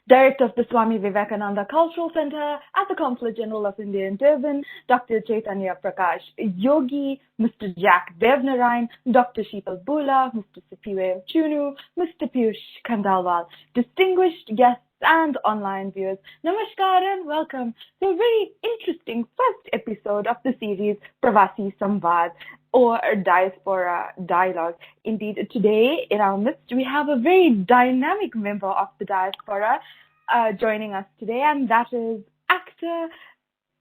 Director of the Swami Vivekananda Cultural Center at the Consulate General of India in Durban, Dr. Chaitanya Prakash Yogi, Mr. Jack Devnarain, Dr. Sheetal Bhoola, Mr. Sipiwe Chunu, Mr. Piyush Khandalwal, distinguished guests and online viewers, namaskar and welcome to a very interesting first episode of the series Pravasi Samvaad, or Diaspora Dialogue. Indeed, today in our midst, we have a very dynamic member of the diaspora joining us today, and that is actor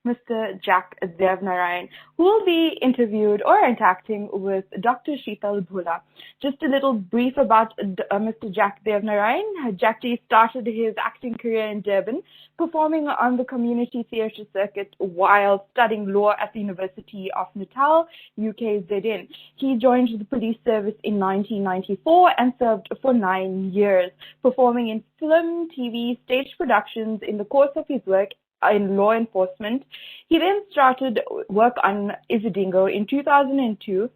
Mr. Jack Devnarain, who will be interviewed or interacting with Dr. Sheetal Bhoola. Just a little brief about Mr. Jack Devnarain. Jack Ji started his acting career in Durban, performing on the community theatre circuit while studying law at the University of Natal, UKZN. He joined the police service in 1994 and served for 9 years, performing in film, TV, stage productions in the course of his work in law enforcement. He then started work on Izidingo in 2002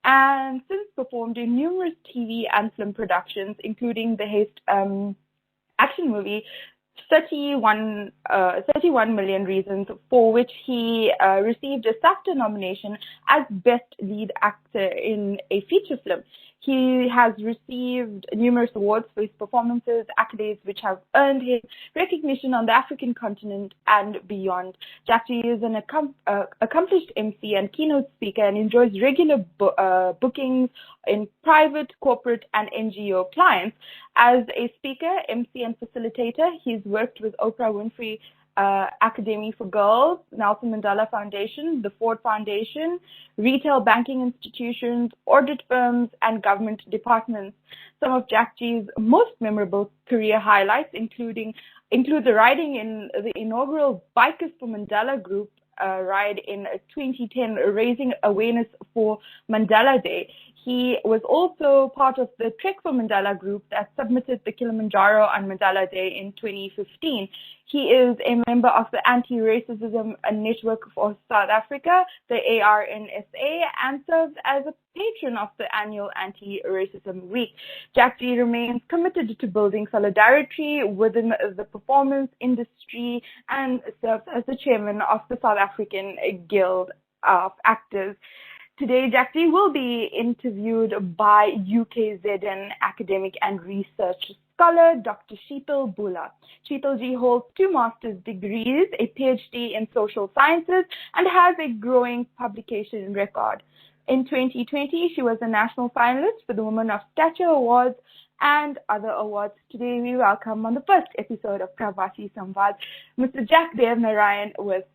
and since performed in numerous TV and film productions, including the Haste action movie 31 Million Reasons, for which he received a SAFTA nomination as Best Lead Actor in a Feature Film. He has received numerous awards for his performances, accolades which have earned him recognition on the African continent and beyond. Jack Ji is an accomplished MC and keynote speaker and enjoys regular bookings in private, corporate, and NGO clients. As a speaker, MC, and facilitator, he's worked with Oprah Winfrey Academy for Girls, Nelson Mandela Foundation, the Ford Foundation, retail banking institutions, audit firms, and government departments. Some of Jack Ji's most memorable career highlights include the riding in the inaugural Bikers for Mandela group ride in 2010, raising awareness for Mandela Day. He was also part of the Trek for Mandela group that submitted the Kilimanjaro on Mandela Day in 2015. He is a member of the Anti-Racism Network for South Africa, the ARNSA, and serves as a patron of the annual Anti-Racism Week. Jack Ji remains committed to building solidarity within the performance industry and serves as the chairman of the South African Guild of Actors. Today, Jack Ji will be interviewed by UKZN academic and research scholar Dr. Sheetal Bhoola. Sheetal Ji holds 2 master's degrees, a PhD in social sciences, and has a growing publication record. In 2020, she was a national finalist for the Women of Stature Awards and other awards. Today, we welcome on the first episode of Pravasi Samvaad, Mr. Jack Devnarain with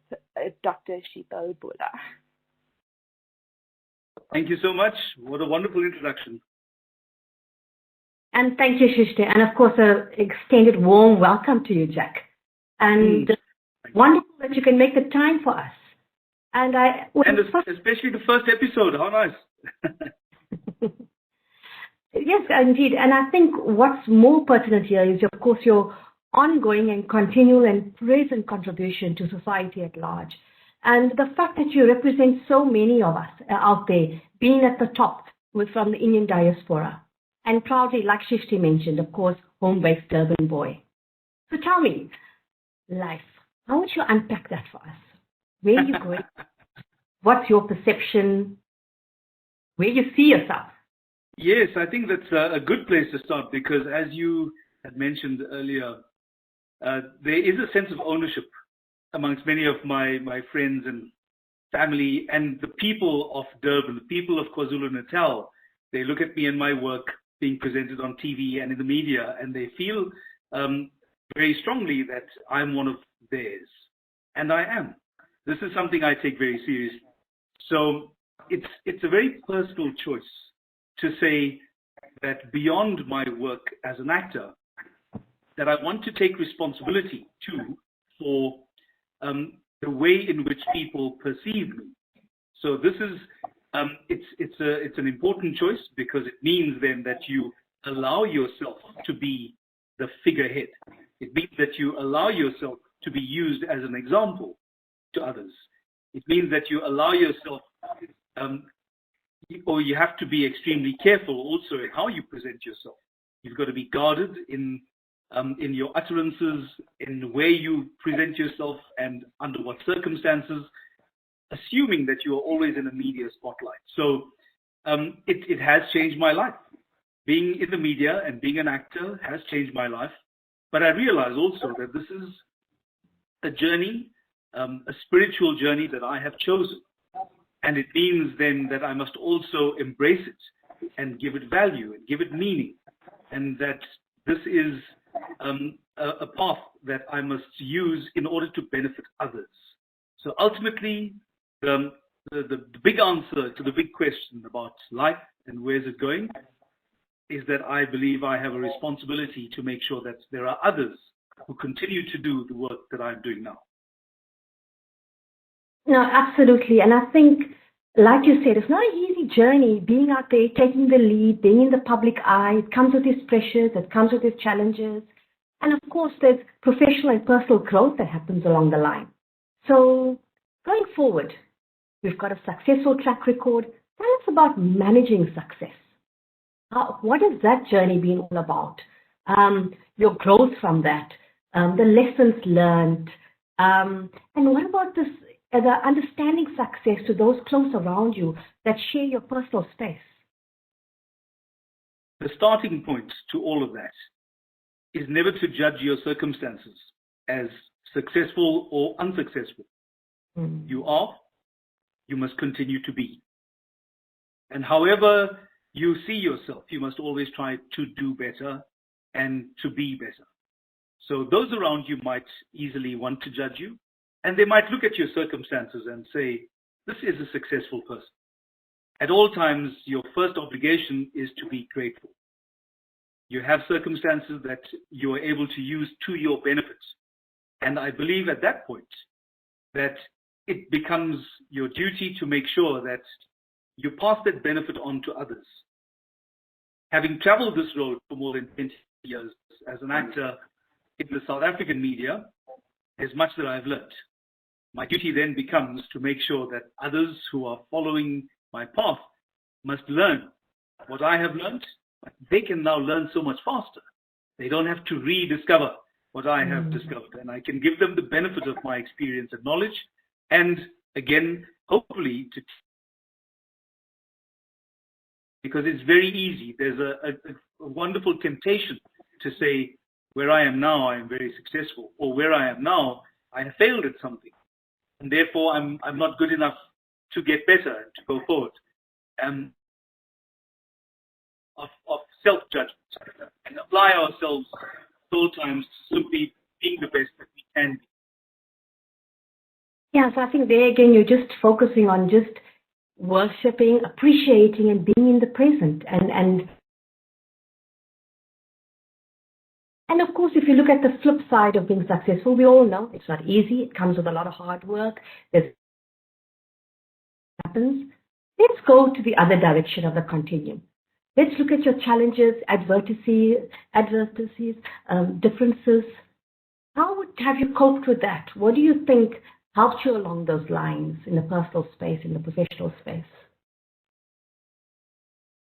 Dr. Sheetal Bhoola. Thank you so much. What a wonderful introduction. And thank you, Shishti. And of course, an extended warm welcome to you, Jack. And wonderful that you can make the time for us. And especially the first episode. How nice. Yes, indeed. And I think what's more pertinent here is, of course, your ongoing and continual and present contribution to society at large. And the fact that you represent so many of us out there, being at the top from the Indian diaspora, and proudly, like Shishti mentioned, of course, home-based Durban boy. So tell me, life, how would you unpack that for us? Where are you going? What's your perception? Where you see yourself? Yes, I think that's a good place to start because, as you had mentioned earlier, there is a sense of ownership amongst many of my friends and family and the people of Durban, the people of KwaZulu-Natal. They look at me and my work being presented on TV and in the media, and they feel very strongly that I'm one of theirs. And I am. This is something I take very seriously. So it's a very personal choice to say that beyond my work as an actor, that I want to take responsibility too for the way in which people perceive me. So this is it's an important choice because it means then that you allow yourself to be the figurehead. It means that you allow yourself to be used as an example to others. It means that you allow yourself, or you have to be extremely careful also in how you present yourself. You've got to be guarded in in your utterances, in the way you present yourself, and under what circumstances, assuming that you are always in a media spotlight. So it has changed my life. Being in the media and being an actor has changed my life. But I realize also that this is a journey, a spiritual journey that I have chosen. And it means then that I must also embrace it and give it value and give it meaning. And that this is a path that I must use in order to benefit others. So ultimately, the big answer to the big question about life and where's it going is that I believe I have a responsibility to make sure that there are others who continue to do the work that I'm doing now. No, absolutely. And I think, like you said, it's not an easy journey being out there, taking the lead, being in the public eye. It comes with its pressures, it comes with its challenges. And of course, there's professional and personal growth that happens along the line. So going forward, we've got a successful track record. Tell us about managing success. What has that journey been all about? Your growth from that, the lessons learned, and what about this, the understanding success to those close around you that share your personal space? The starting point to all of that is never to judge your circumstances as successful or unsuccessful. You are, you must continue to be. And however you see yourself, you must always try to do better and to be better. So those around you might easily want to judge you, and they might look at your circumstances and say, this is a successful person. At all times, your first obligation is to be grateful. You have circumstances that you are able to use to your benefit. And I believe at that point that it becomes your duty to make sure that you pass that benefit on to others. Having traveled this road for more than 20 years as an actor in the South African media, there's much that I've learned. My duty then becomes to make sure that others who are following my path must learn what I have learned. They can now learn so much faster. They don't have to rediscover what I have discovered, and I can give them the benefit of my experience and knowledge, and again, hopefully, because it's very easy. There's a wonderful temptation to say, where I am now, I am very successful, or where I am now, I have failed at something, and therefore I'm not good enough to get better and to go forward. Of self-judgment, and apply ourselves at all times to simply being the best that we can be. Yeah, so I think there again, you're just focusing on just worshipping, appreciating, and being in the present. And of course, if you look at the flip side of being successful, we all know it's not easy. It comes with a lot of hard work. There's happens. Let's go to the other direction of the continuum. Let's look at your challenges, adversities, differences. How have you coped with that? What do you think helped you along those lines in the personal space, in the professional space?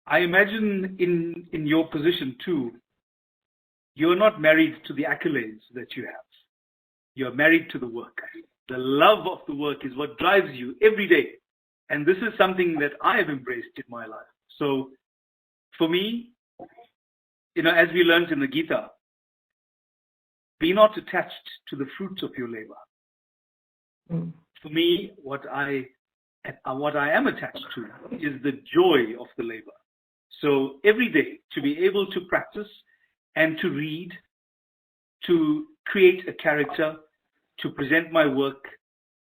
I imagine in your position too, you're not married to the accolades that you have. You're married to the work. The love of the work is what drives you every day. And this is something that I have embraced in my life. So for me, as we learned in the Gita, be not attached to the fruits of your labor. For me, what I am attached to is the joy of the labor. So every day to be able to practice and to read, to create a character, to present my work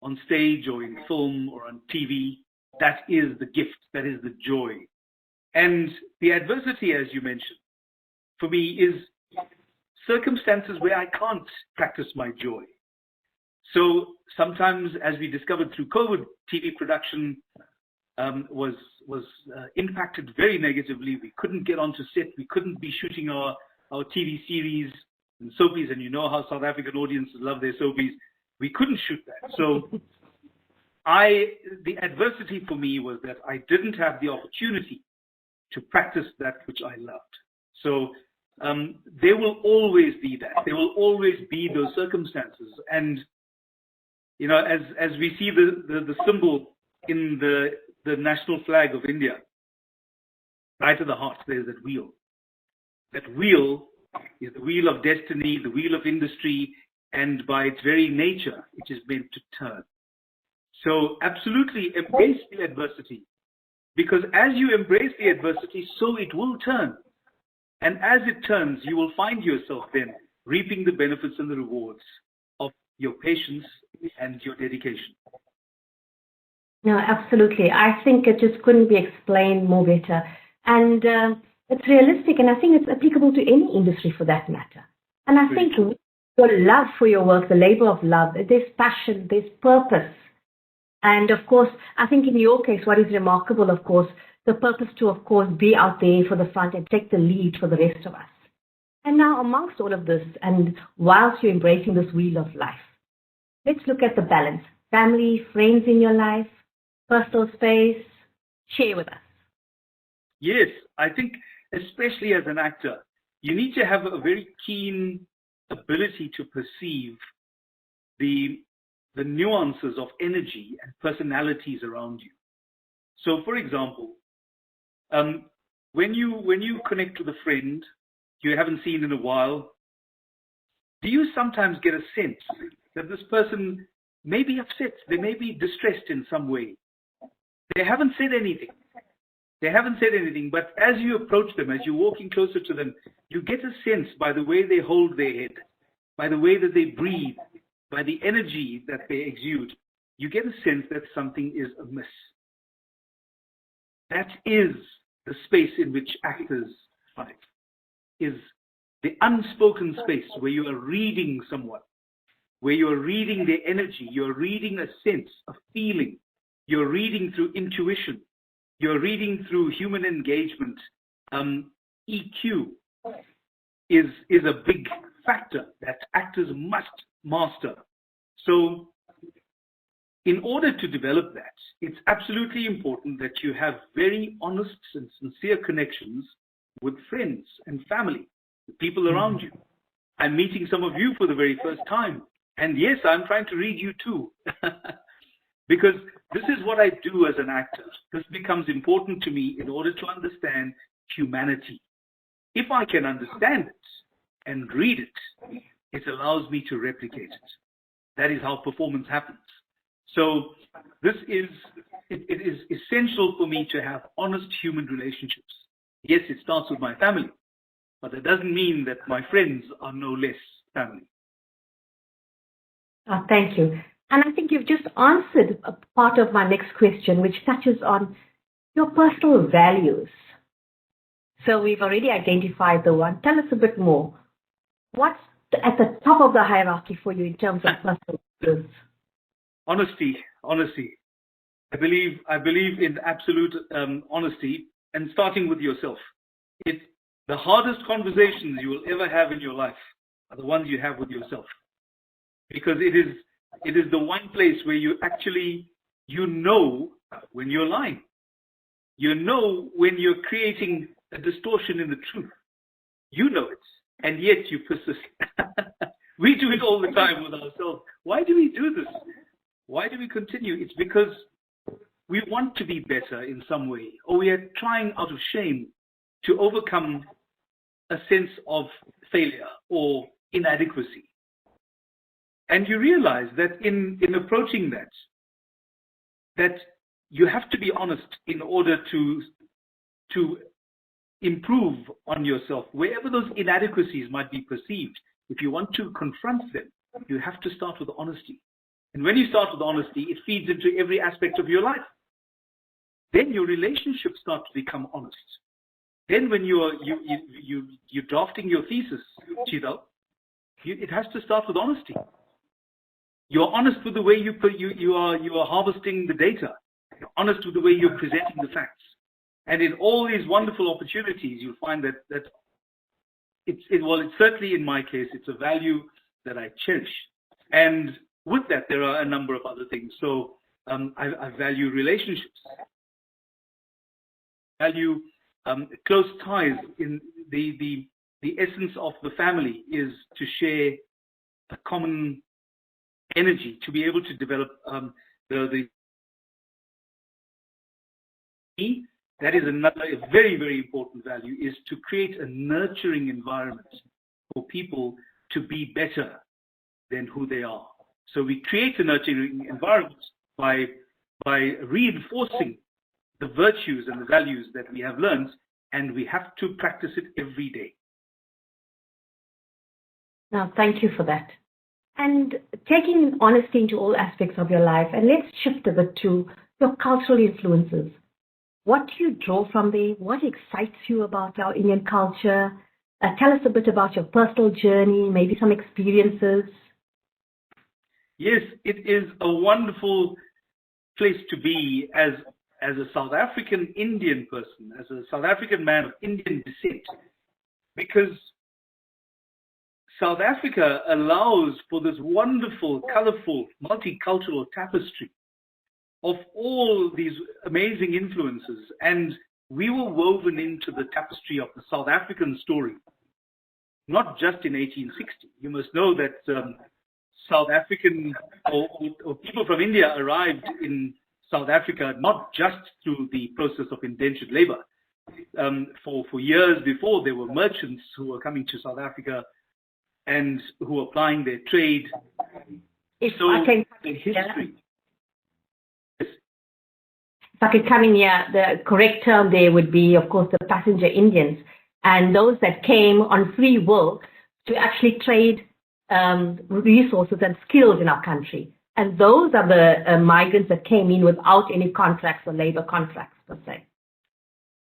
on stage or in film or on TV, that is the gift, that is the joy. And the adversity, as you mentioned, for me is circumstances where I can't practice my joy. So sometimes, as we discovered through COVID, TV production was impacted very negatively. We couldn't get onto set. We couldn't be shooting our TV series and soapies, and you know how South African audiences love their soapies. We couldn't shoot that. So the adversity for me was that I didn't have the opportunity to practice that which I loved. So there will always be that. There will always be those circumstances. And, as we see the symbol in the national flag of India, right at the heart, there's that wheel. That wheel is the wheel of destiny, the wheel of industry, and by its very nature, it is meant to turn. So absolutely embrace the adversity, because as you embrace the adversity, so it will turn. And as it turns, you will find yourself then reaping the benefits and the rewards of your patience and your dedication. No, absolutely. I think it just couldn't be explained more better. And it's realistic, and I think it's applicable to any industry for that matter. And I think your love for your work, the labor of love, there's passion, there's purpose. And of course, I think in your case, what is remarkable, of course, the purpose to, of course, be out there for the front and take the lead for the rest of us. And now, amongst all of this, and whilst you're embracing this wheel of life, let's look at the balance. Family, friends in your life, personal space, share with us. Yes, I think especially as an actor, you need to have a very keen ability to perceive the nuances of energy and personalities around you. So, for example, when you connect with a friend you haven't seen in a while, do you sometimes get a sense that this person may be upset, they may be distressed in some way? They haven't said anything. But as you approach them, as you're walking closer to them, you get a sense by the way they hold their head, by the way that they breathe, by the energy that they exude. You get a sense that something is amiss. That is the space in which actors fight, is the unspoken space where you are reading someone, where you are reading their energy, you're reading a sense, a feeling, you're reading through intuition, you're reading through human engagement. EQ is a big factor that actors must master. So in order to develop that, it's absolutely important that you have very honest and sincere connections with friends and family, the people around you. I'm meeting some of you for the very first time. And yes, I'm trying to read you too. Because this is what I do as an actor. This becomes important to me in order to understand humanity. If I can understand it and read it, it allows me to replicate it. That is how performance happens. So it is essential for me to have honest human relationships. Yes, it starts with my family, but that doesn't mean that my friends are no less family. Oh, thank you. And I think you've just answered a part of my next question, which touches on your personal values. So we've already identified the one. Tell us a bit more. What's at the top of the hierarchy for you in terms of personal values? Honesty. I believe in absolute honesty, and starting with yourself. The hardest conversations you will ever have in your life are the ones you have with yourself, because it is the one place where you actually, when you're lying, when you're creating a distortion in the truth, it, and yet you persist. We do it all the time with ourselves. Why do we do this? Why do we continue? It's because we want to be better in some way, or we are trying out of shame to overcome a sense of failure or inadequacy. And you realize that in approaching that you have to be honest in order to improve on yourself. Wherever those inadequacies might be perceived, if you want to confront them, you have to start with honesty. And when you start with honesty, it feeds into every aspect of your life. Then your relationships start to become honest. Then when you're drafting your thesis, Sheetal, it has to start with honesty. You're honest with the way you are harvesting the data. You're honest with the way you're presenting the facts. And in all these wonderful opportunities, you'll find that it's certainly in my case, it's a value that I cherish. And with that, there are a number of other things. So I value relationships, value close ties in the the essence of the family is to share a common energy, to be able to develop that is another very, very important value, is to create a nurturing environment for people to be better than who they are. So we create a nurturing environment by reinforcing the virtues and the values that we have learned, and we have to practice it every day. Now, thank you for that. And taking honesty into all aspects of your life, and let's shift a bit to your cultural influences. What do you draw from there? What excites you about our Indian culture? Tell us a bit about your personal journey, maybe some experiences. Yes, it is a wonderful place to be as a South African Indian person, as a South African man of Indian descent, because South Africa allows for this wonderful, colorful, multicultural tapestry of all these amazing influences. And we were woven into the tapestry of the South African story, not just in 1860. You must know that South African or people from India arrived in South Africa not just through the process of indentured labor. For years before, there were merchants who were coming to South Africa and who were applying their trade. If so I can, the history. If I could come in here, the correct term there would be, of course, the passenger Indians, and those that came on free will to actually trade resources and skills in our country. And those are the migrants that came in without any contracts or labor contracts, per se.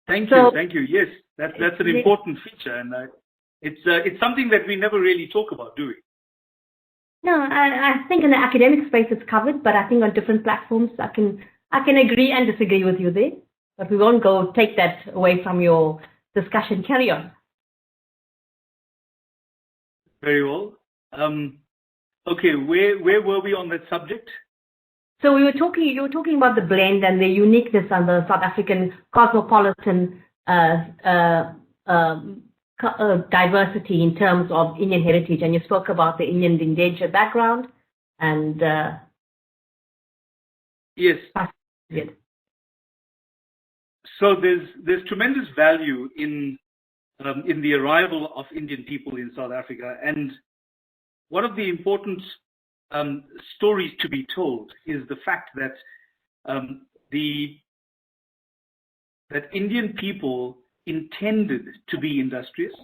Thank you. Yes, that's an important feature, and it's something that we never really talk about, do we? No, I think in the academic space it's covered, but I think on different platforms I can agree and disagree with you there. But we won't go take that away from your discussion. Carry on. Very well. Okay, where were we on that subject? So you were talking about the blend and the uniqueness of the South African cosmopolitan diversity in terms of Indian heritage, and you spoke about the Indian indentured background and yes. So there's tremendous value in the arrival of Indian people in South Africa, and one of the important stories to be told is the fact that that Indian people intended to be industrious.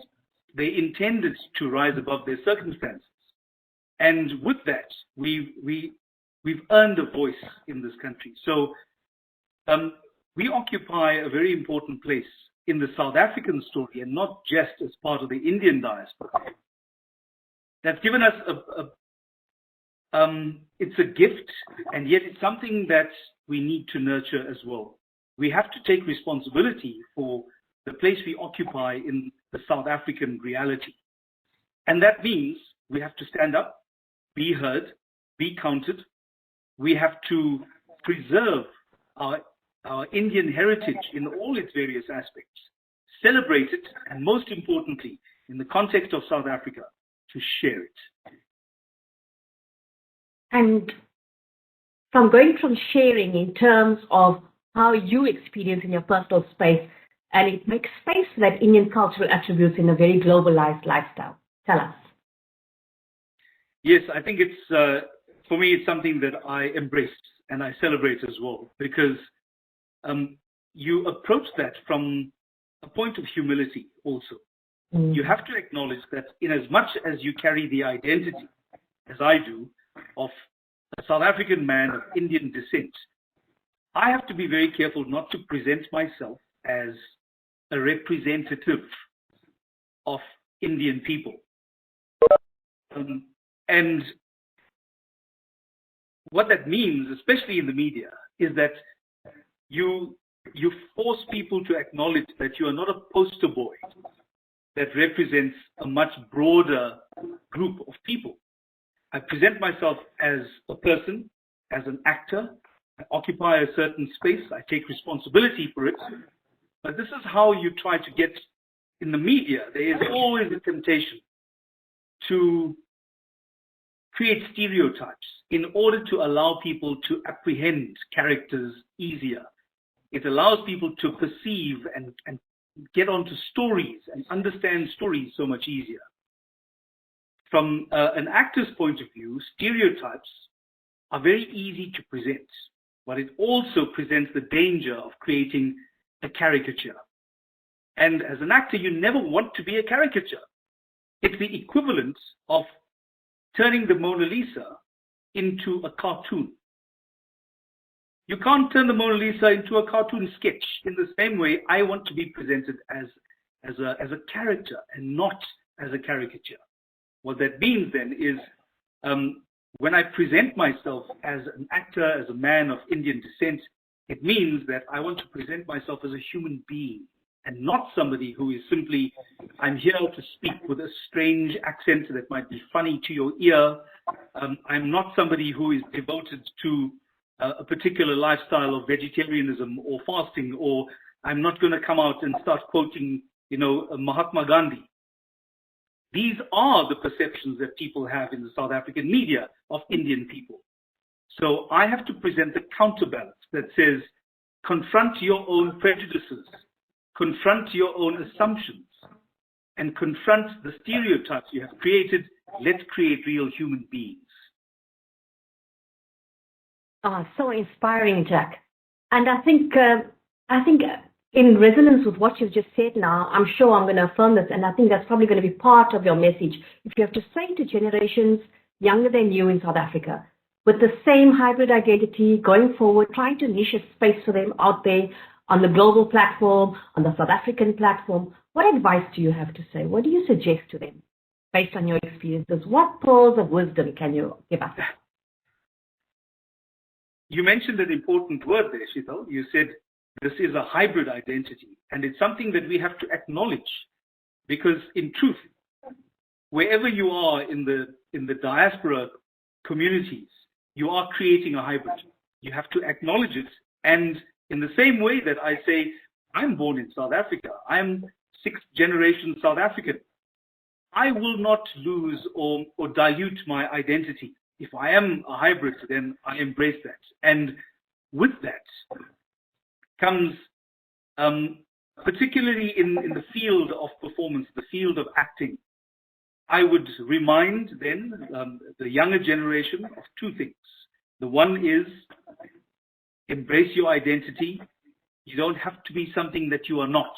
They intended to rise above their circumstances, and with that, we've earned a voice in this country. So we occupy a very important place in the South African story, and not just as part of the Indian diaspora. That's given us it's a gift, and yet it's something that we need to nurture as well. We have to take responsibility for the place we occupy in the South African reality. And that means we have to stand up, be heard, be counted. We have to preserve our Indian heritage in all its various aspects, celebrate it, and most importantly, in the context of South Africa, to share it. And from sharing in terms of how you experience in your personal space, and it makes space for that Indian cultural attributes in a very globalized lifestyle. Tell us. Yes, I think it's, for me, it's something that I embrace and I celebrate as well, because you approach that from a point of humility also. You have to acknowledge that in as much as you carry the identity, as I do, of a South African man of Indian descent, I have to be very careful not to present myself as a representative of Indian people. And what that means, especially in the media, is that you force people to acknowledge that you are not a poster boy that represents a much broader group of people. I present myself as a person, as an actor. I occupy a certain space. I take responsibility for it. But this is how you try to get in the media, there is always a temptation to create stereotypes in order to allow people to apprehend characters easier. It allows people to perceive and get onto stories and understand stories so much easier. From an actor's point of view, stereotypes are very easy to present, but it also presents the danger of creating a caricature. And as an actor, you never want to be a caricature. It's the equivalent of turning the Mona Lisa into a cartoon. You can't turn the Mona Lisa into a cartoon sketch. In the same way, I want to be presented as a character and not as a caricature. What that means then is when I present myself as an actor, as a man of Indian descent, it means that I want to present myself as a human being and not somebody who is simply, I'm here to speak with a strange accent that might be funny to your ear. I'm not somebody who is devoted to a particular lifestyle of vegetarianism or fasting, or I'm not going to come out and start quoting, Mahatma Gandhi. These are the perceptions that people have in the South African media of Indian people. So I have to present the counterbalance that says, confront your own prejudices, confront your own assumptions, and confront the stereotypes you have created. Let's create real human beings. So inspiring, Jack. And I think in resonance with what you've just said now, I'm sure I'm going to affirm this, and I think that's probably going to be part of your message. If you have to say to generations younger than you in South Africa, with the same hybrid identity going forward, trying to niche a space for them out there on the global platform, on the South African platform, what advice do you have to say? What do you suggest to them based on your experiences? What pearls of wisdom can you give us? You mentioned an important word there, Sheetal. You said this is a hybrid identity, and it's something that we have to acknowledge, because in truth, wherever you are in the diaspora communities, you are creating a hybrid. You have to acknowledge it, and in the same way that I say, I'm born in South Africa, I'm sixth generation South African, I will not lose or dilute my identity. If I am a hybrid, then I embrace that. And with that comes, particularly in the field of performance, the field of acting, I would remind then the younger generation of two things. The one is embrace your identity. You don't have to be something that you are not.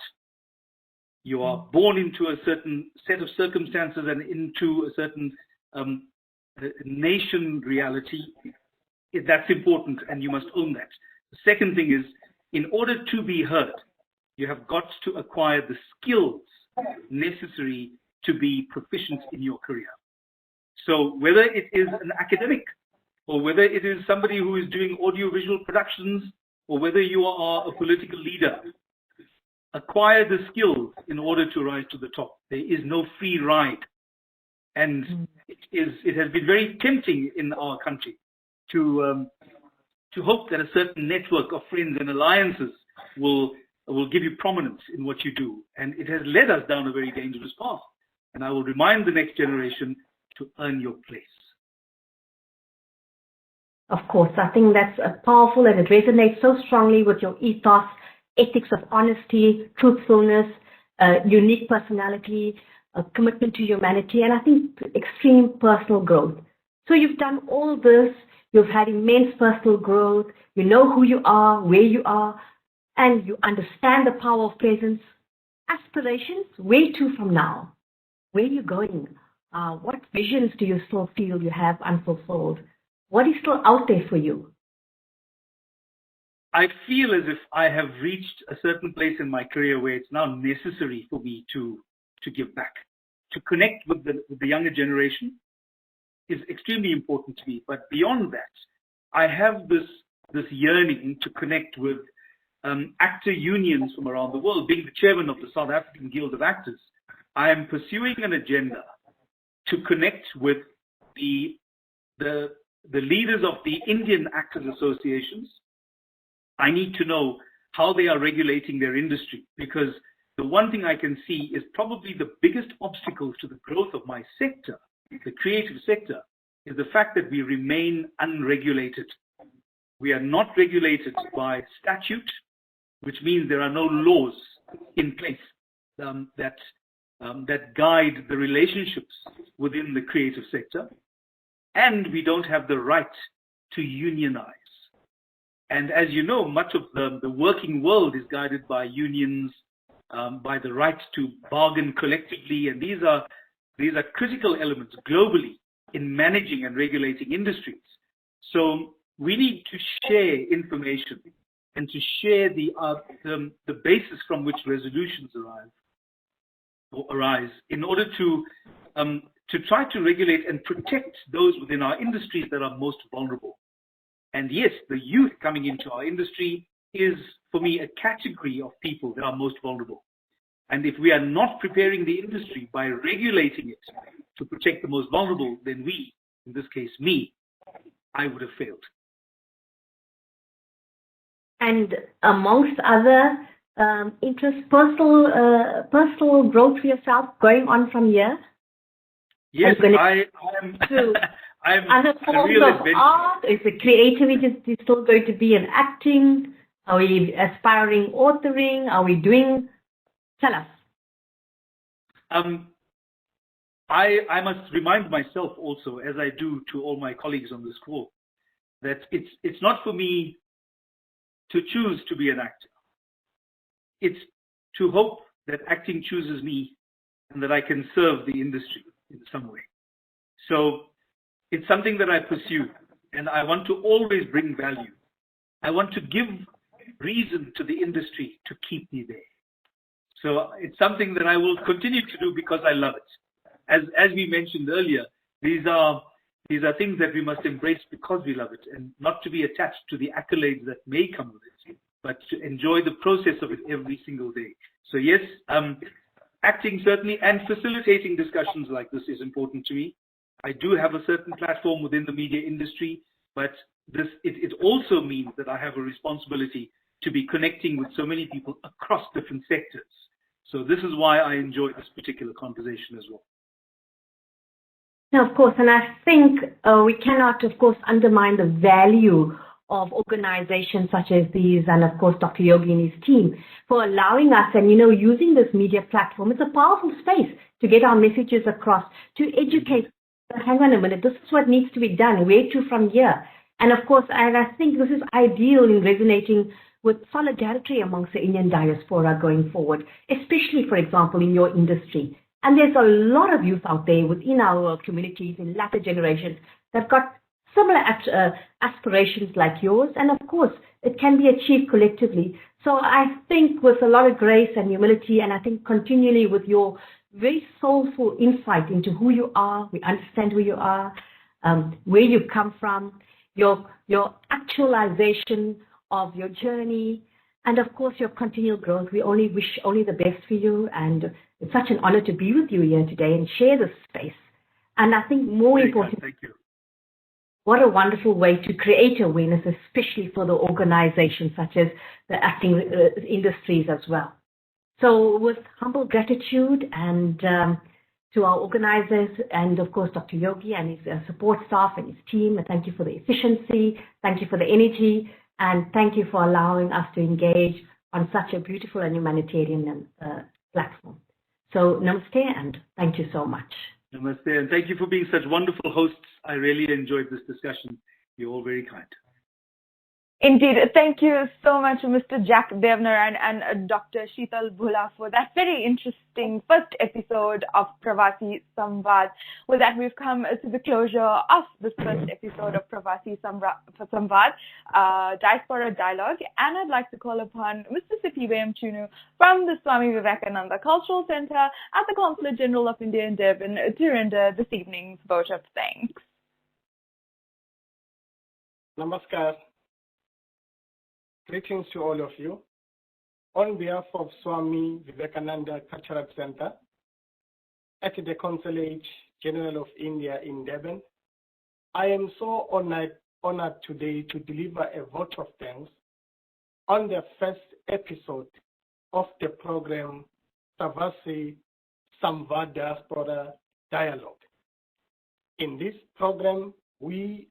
You are born into a certain set of circumstances and into a certain nation reality. That's important, and you must own that. The second thing is, in order to be heard, you have got to acquire the skills necessary to be proficient in your career. So whether it is an academic, or whether it is somebody who is doing audiovisual productions, or whether you are a political leader, acquire the skills in order to rise to the top. There is no free ride. And it has been very tempting in our country to hope that a certain network of friends and alliances will give you prominence in what you do. And it has led us down a very dangerous path. And I will remind the next generation to earn your place. Of course, I think that's powerful, and it resonates so strongly with your ethos, ethics of honesty, truthfulness, unique personality, a commitment to humanity, and I think extreme personal growth. So you've done all this, you've had immense personal growth, you know who you are, where you are, and you understand the power of presence. Aspirations, where to from now? Where are you going? What visions do you still feel you have unfulfilled? What is still out there for you? I feel as if I have reached a certain place in my career where it's now necessary for me to give back. To connect with the younger generation is extremely important to me. But beyond that, I have this yearning to connect with actor unions from around the world. Being the chairman of the South African Guild of Actors, I am pursuing an agenda to connect with the leaders of the Indian Actors Associations. I need to know how they are regulating their industry, because the one thing I can see is probably the biggest obstacle to the growth of my sector, the creative sector, is the fact that we remain unregulated. We are not regulated by statute, which means there are no laws in place that guide the relationships within the creative sector, and we don't have the right to unionize. And as you know, much of the working world is guided by unions, by the right to bargain collectively, and these are critical elements globally in managing and regulating industries. So we need to share information and to share the basis from which resolutions arise in order to try to regulate and protect those within our industries that are most vulnerable. And yes, the youth coming into our industry is, for me, a category of people that are most vulnerable. And if we are not preparing the industry by regulating it to protect the most vulnerable, then we, in this case me, I would have failed. And amongst other interests, personal growth for yourself going on from here? Yes, I'm other forms of art? Is the creativity still going to be in acting? Are we aspiring authoring? Are we doing? Tell us. I must remind myself also, as I do to all my colleagues on this call, that it's not for me to choose to be an actor. It's to hope that acting chooses me and that I can serve the industry in some way. So it's something that I pursue, and I want to always bring value. I want to give reason to the industry to keep me there. So it's something that I will continue to do because I love it. As we mentioned earlier, these are things that we must embrace because we love it, and not to be attached to the accolades that may come with it, but to enjoy the process of it every single day. So yes, acting certainly, and facilitating discussions like this is important to me. I do have a certain platform within the media industry, but it also means that I have a responsibility to be connecting with so many people across different sectors. So this is why I enjoy this particular conversation as well. Now, of course, and I think we cannot, of course, undermine the value of organizations such as these, and of course, Dr. Yogi and his team for allowing us and, using this media platform. It's a powerful space to get our messages across, to educate. Hang on a minute, this is what needs to be done. Where to from here? And of course, and I think this is ideal in resonating with solidarity amongst the Indian diaspora going forward, especially, for example, in your industry. And there's a lot of youth out there within our communities in latter generations that got similar aspirations like yours. And of course, it can be achieved collectively. So I think with a lot of grace and humility, and I think continually with your very soulful insight into who you are, we understand who you are, where you come from, your actualization of your journey, and of course your continual growth. We only wish only the best for you, and it's such an honor to be with you here today and share this space. And I think more important, thank you. What a wonderful way to create awareness, especially for the organizations such as the acting industries as well. So with humble gratitude and to our organizers and of course Dr. Yogi and his support staff and his team, and thank you for the efficiency, thank you for the energy, and thank you for allowing us to engage on such a beautiful and humanitarian platform. So namaste and thank you so much. Namaste, and thank you for being such wonderful hosts. I really enjoyed this discussion. You're all very kind. Indeed. Thank you so much, Mr. Jack Devnarain and Dr. Sheetal Bhoola, for that very interesting first episode of Pravasi Samvaad. With that, we've come to the closure of this first episode of Pravasi Samvaad, Diaspora Dialogue, and I'd like to call upon Mr. Siphiwe Mchunu from the Swami Vivekananda Cultural Center at the Consulate General of India in Durban to render this evening's vote of thanks. Namaskar. Greetings to all of you. On behalf of Swami Vivekananda Cultural Center at the Consulate General of India in Durban, I am so honored today to deliver a vote of thanks on the first episode of the program Pravasi Samvaad Diaspora Dialogue. In this program, we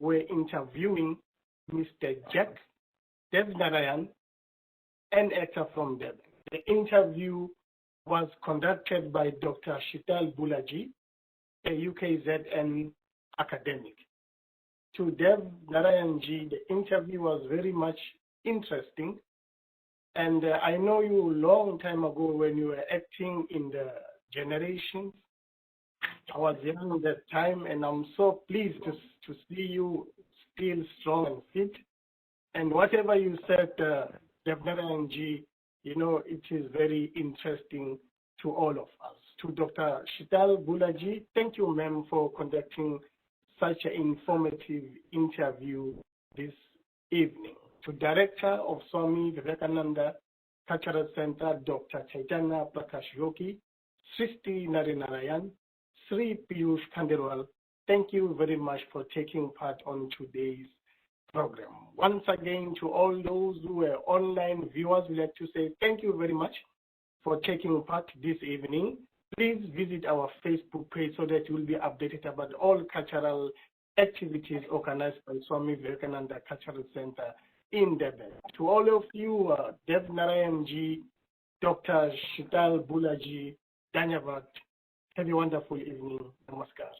were interviewing Mr. Jack Devnarain, an actor from Durban. The interview was conducted by Dr. Sheetal Bhoola Ji, a UKZN academic. To Devnarain Ji, the interview was very much interesting. And I know you a long time ago when you were acting in the Generations. I was young at that time, and I'm so pleased to see you still strong and fit. And whatever you said, Devnarain Ji, you know, it is very interesting to all of us. To Dr. Sheetal Bhoola Ji, thank you, ma'am, for conducting such an informative interview this evening. To Director of Swami Vivekananda Cultural Center, Dr. Chaitanya Prakash Yogi, Srishti Narinarayan, Sri Piyush Khandelwal, thank you very much for taking part on today's program. Once again, to all those who were online viewers, we'd like to say thank you very much for taking part this evening. Please visit our Facebook page so that you will be updated about all cultural activities organized by Swami Vivekananda Cultural Center in Durban. To all of you, Devnarain Ji, Dr. Sheetal Bhoola Ji, Dhanyavad, have a wonderful evening. Namaskar.